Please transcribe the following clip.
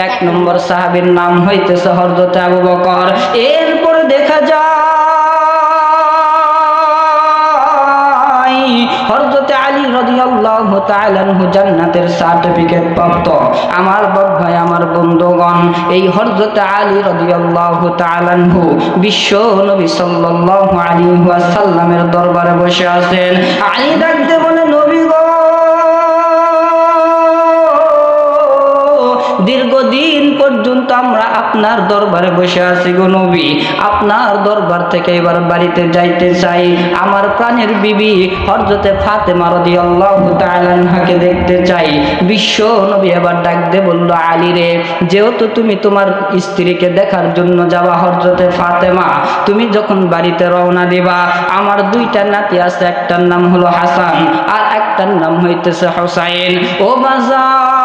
এক নম্বর সাহাবীর নাম হইতেছে হযরত আবু বকর। এরপর দেখা যায় হযরত আলী রাদিয়াল্লাহু তাআলা আনহু জান্নাতের সার্টিফিকেট প্রাপ্ত। আমার বড় ভাই, আমার বন্ধুগণ, এই হযরত আলী রাদিয়াল্লাহু তাআলা আনহু বিশ্ব নবী সাল্লাল্লাহু আলাইহি ওয়াসাল্লামের দরবারে বসে আছেন। আলী ডাকতে বলে, নবী গো, দীর্ঘদিন পর্যন্ত আমরা আপনার দরবারে বসে আছি গো নবী, আপনার দরবার থেকে এবার বাড়িতে যাইতে চাই। আমার প্রাণের বিবি হযরতে ফাতেমা রাদিয়াল্লাহু তাআলা আনহাকে দেখতে চাই। বিশ্ব নবী এবার ডাক দিয়ে বলল, আলী রে, যেহেতু তুমি তোমার স্ত্রীকে দেখার জন্য যাবা হযরতে ফাতেমা, তুমি যখন বাড়িতে রওনা দিবা, আমার দুইটা নাতি আছে, একটার নাম হলো হাসান আর একটার নাম হইতেছে হুসাইন। ও বাজার,